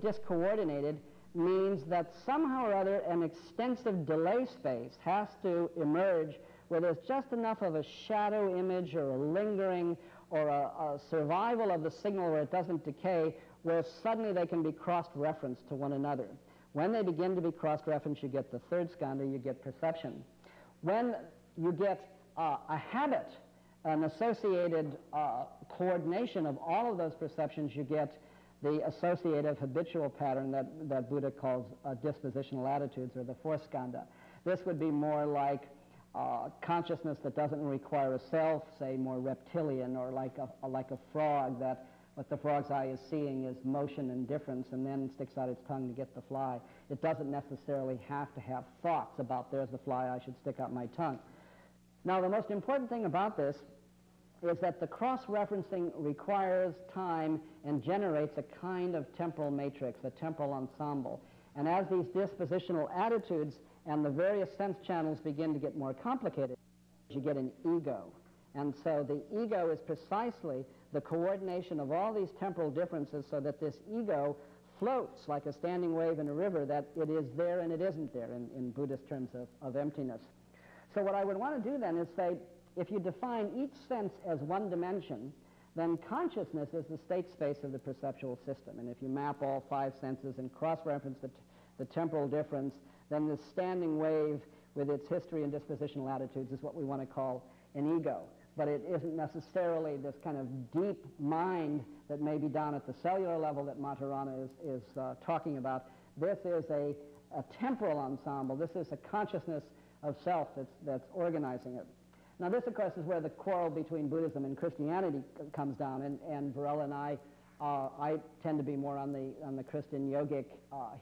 discoordinated means that somehow or other an extensive delay space has to emerge where there's just enough of a shadow image or a lingering or a survival of the signal where it doesn't decay, where suddenly they can be cross-referenced to one another. When they begin to be cross-referenced, you get the third skandha, you get perception. When you get a habit, an associated coordination of all of those perceptions, you get the associative habitual pattern that Buddha calls dispositional attitudes, or the fourth skandha. This would be more like consciousness that doesn't require a self, say more reptilian, or like a frog, that what the frog's eye is seeing is motion and difference, and then sticks out its tongue to get the fly. It doesn't necessarily have to have thoughts about, there's the fly, I should stick out my tongue. Now, the most important thing about this is that the cross-referencing requires time and generates a kind of temporal matrix, a temporal ensemble. And as these dispositional attitudes and the various sense channels begin to get more complicated, you get an ego. And so the ego is precisely the coordination of all these temporal differences, so that this ego floats like a standing wave in a river, that it is there and it isn't there in Buddhist terms of emptiness. So what I would want to do then is say, if you define each sense as one dimension, then consciousness is the state space of the perceptual system. And if you map all five senses and cross-reference the temporal difference, then this standing wave with its history and dispositional attitudes is what we want to call an ego. But it isn't necessarily this kind of deep mind that may be down at the cellular level that Maturana is talking about. This is a temporal ensemble. This is a consciousness of self that's organizing it. Now, this, of course, is where the quarrel between Buddhism and Christianity comes down, and Varela and I tend to be more on the Christian yogic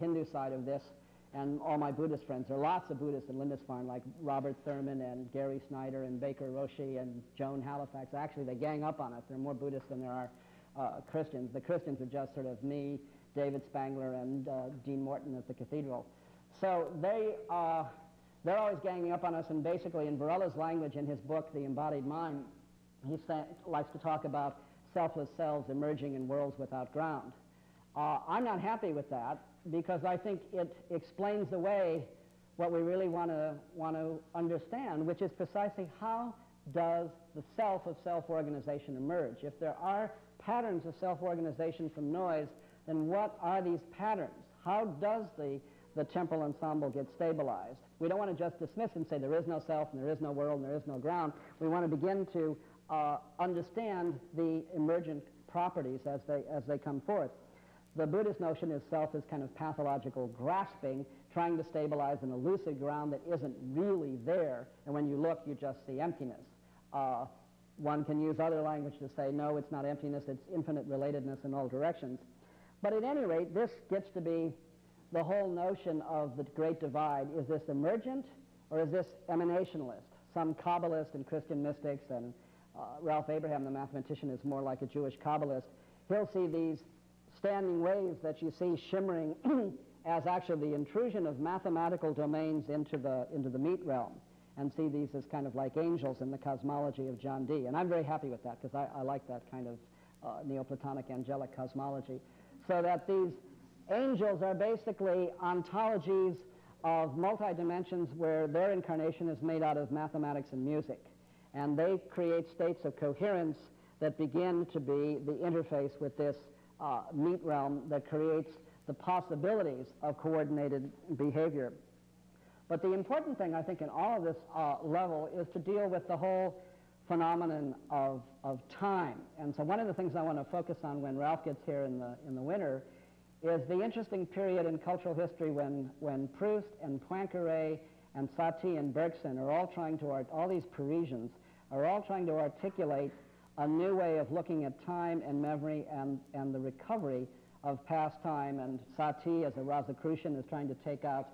Hindu side of this, and all my Buddhist friends. There are lots of Buddhists in Lindisfarne, like Robert Thurman and Gary Snyder and Baker Roshi and Joan Halifax. Actually, they gang up on us. There are more Buddhists than there are Christians. The Christians are just sort of me, David Spangler, and Dean Morton at the cathedral. So they're always ganging up on us, and basically in Varela's language in his book, The Embodied Mind, he likes to talk about selfless selves emerging in worlds without ground. I'm not happy with that, because I think it explains away what we really want to understand, which is precisely how does the self of self-organization emerge. If there are patterns of self-organization from noise, then what are these patterns? How does the temporal ensemble get stabilized? We don't want to just dismiss and say there is no self and there is no world and there is no ground. We want to begin to understand the emergent properties as they come forth. The Buddhist notion is self is kind of pathological grasping, trying to stabilize an elusive ground that isn't really there, and when you look, you just see emptiness. One can use other language to say, no, it's not emptiness, it's infinite relatedness in all directions. But at any rate, this gets to be the whole notion of the Great Divide. Is this emergent or is this emanationalist? Some Kabbalists and Christian mystics, and Ralph Abraham, the mathematician, is more like a Jewish Kabbalist. He'll see these standing waves that you see shimmering as actually the intrusion of mathematical domains into the meat realm, and see these as kind of like angels in the cosmology of John Dee. And I'm very happy with that, because I like that kind of Neoplatonic angelic cosmology. So that these angels are basically ontologies of multi-dimensions where their incarnation is made out of mathematics and music. And they create states of coherence that begin to be the interface with this meat realm that creates the possibilities of coordinated behavior. But the important thing, I think, in all of this level is to deal with the whole phenomenon of time. And so one of the things I want to focus on when Ralph gets here in the winter is the interesting period in cultural history when Proust and Poincaré and Satie and Bergson are all trying to, all these Parisians are all trying to articulate a new way of looking at time and memory and the recovery of past time. And Satie, as a Rosicrucian, is trying to take out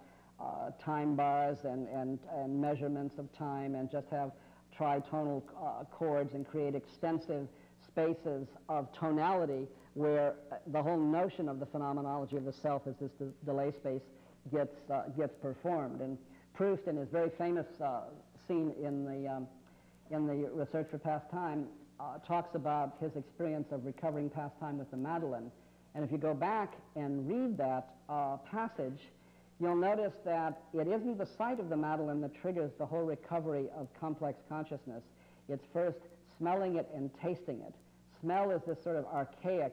time bars and measurements of time and just have tritonal chords and create extensive spaces of tonality where the whole notion of the phenomenology of the self as this delay space gets performed. And Proust, in his very famous scene in the Research for Past Time, talks about his experience of recovering past time with the Madeleine. And if you go back and read that passage, you'll notice that it isn't the sight of the Madeleine that triggers the whole recovery of complex consciousness. It's first smelling it and tasting it. Smell is this sort of archaic,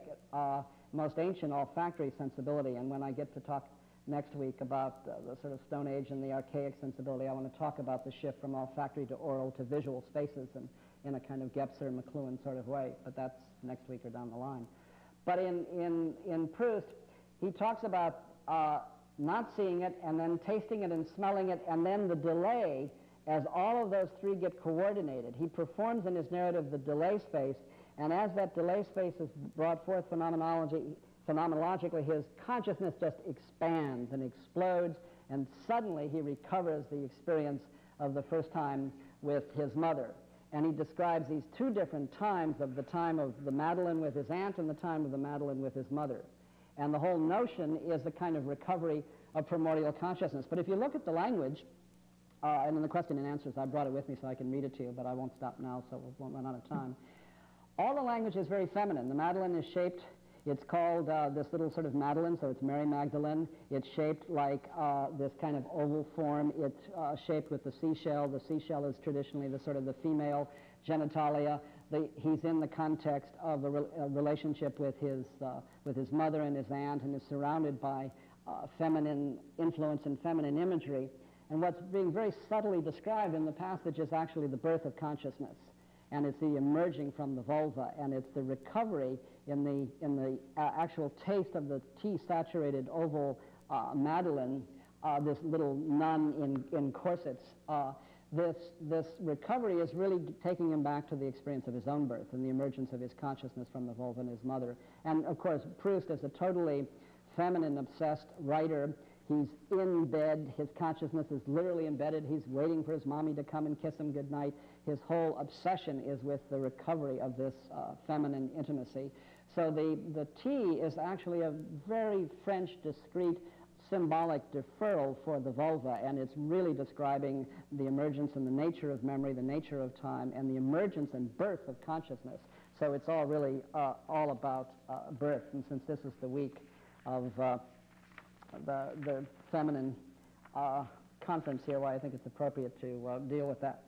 most ancient olfactory sensibility, and when I get to talk next week about the sort of Stone Age and the archaic sensibility, I want to talk about the shift from olfactory to oral to visual spaces and in a kind of Gebser-McLuhan sort of way, but that's next week or down the line. But in Proust, he talks about not seeing it and then tasting it and smelling it, and then the delay as all of those three get coordinated. He performs in his narrative the delay space, and as that delay space is brought forth phenomenologically, his consciousness just expands and explodes, and suddenly he recovers the experience of the first time with his mother. And he describes these two different times, of the time of the Madeleine with his aunt and the time of the Madeleine with his mother. And the whole notion is a kind of recovery of primordial consciousness. But if you look at the language, and in the question and answers, I brought it with me so I can read it to you, but I won't stop now so we won't run out of time. All the language is very feminine. The Madeleine is shaped, it's called this little sort of Madeleine, so it's Mary Magdalene. It's shaped like this kind of oval form. It's shaped with the seashell. The seashell is traditionally the sort of the female genitalia. He's in the context of a relationship with his mother and his aunt, and is surrounded by feminine influence and feminine imagery. And what's being very subtly described in the passage is actually the birth of consciousness. And it's the emerging from the vulva, and it's the recovery in the actual taste of the tea-saturated oval Madeleine, this little nun in corsets. This recovery is really taking him back to the experience of his own birth and the emergence of his consciousness from the vulva and his mother. And of course, Proust is a totally feminine-obsessed writer. He's in bed. His consciousness is literally embedded. He's waiting for his mommy to come and kiss him goodnight. His whole obsession is with the recovery of this feminine intimacy. So the tea is actually a very French, discrete, symbolic deferral for the vulva, and it's really describing the emergence and the nature of memory, the nature of time, and the emergence and birth of consciousness. So it's all really all about birth, and since this is the week of the feminine conference here, why I think it's appropriate to deal with that.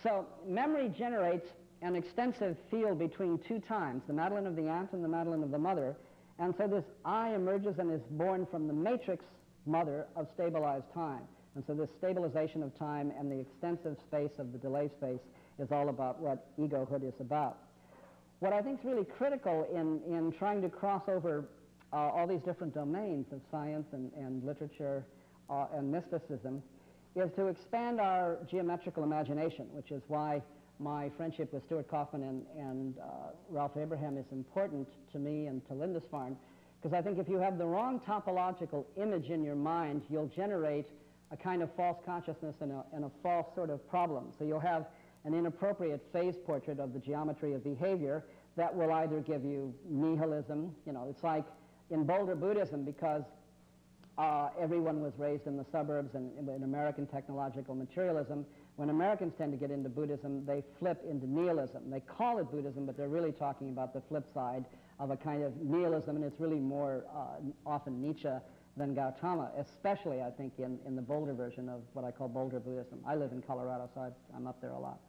So memory generates an extensive field between two times, the Madeleine of the aunt and the Madeleine of the mother, and so this I emerges and is born from the matrix mother of stabilized time. And so this stabilization of time and the extensive space of the delay space is all about what egohood is about. What I think is really critical in trying to cross over all these different domains of science and literature and mysticism is to expand our geometrical imagination, which is why my friendship with Stuart Kaufman and Ralph Abraham is important to me and to Lindisfarne, because I think if you have the wrong topological image in your mind, you'll generate a kind of false consciousness and a false sort of problem. So you'll have an inappropriate phase portrait of the geometry of behavior that will either give you nihilism, you know, it's like in Boulder Buddhism, because everyone was raised in the suburbs and in American technological materialism. When Americans tend to get into Buddhism, they flip into nihilism. They call it Buddhism, but they're really talking about the flip side of a kind of nihilism, and it's really more often Nietzsche than Gautama, especially, I think, in the Boulder version of what I call Boulder Buddhism. I live in Colorado, so I'm up there a lot.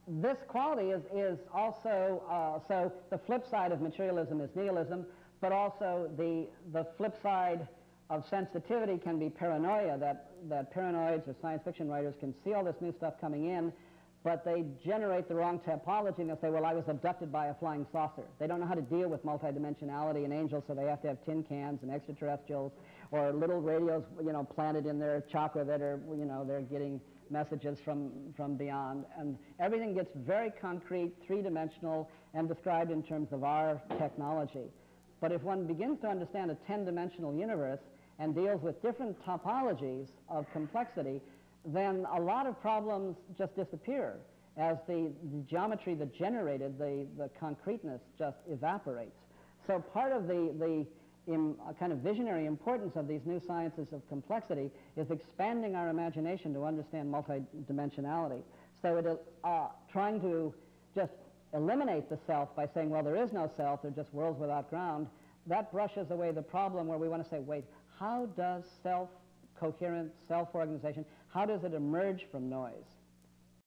This quality is also, so the flip side of materialism is nihilism, but also the flip side of sensitivity can be paranoia, that paranoids or science fiction writers can see all this new stuff coming in, but they generate the wrong topology, and they'll say, well, I was abducted by a flying saucer. They don't know how to deal with multidimensionality and angels, so they have to have tin cans and extraterrestrials or little radios, you know, planted in their chakra that are, you know, they're getting messages from beyond. And everything gets very concrete, three-dimensional, and described in terms of our technology. But if one begins to understand a 10-dimensional universe and deals with different topologies of complexity, then a lot of problems just disappear as the geometry that generated the concreteness just evaporates. So part of the kind of visionary importance of these new sciences of complexity is expanding our imagination to understand multidimensionality. So it is trying to just eliminate the self by saying, well, there is no self, they're just worlds without ground, that brushes away the problem where we want to say, wait, how does self-coherent, self-organization, how does it emerge from noise?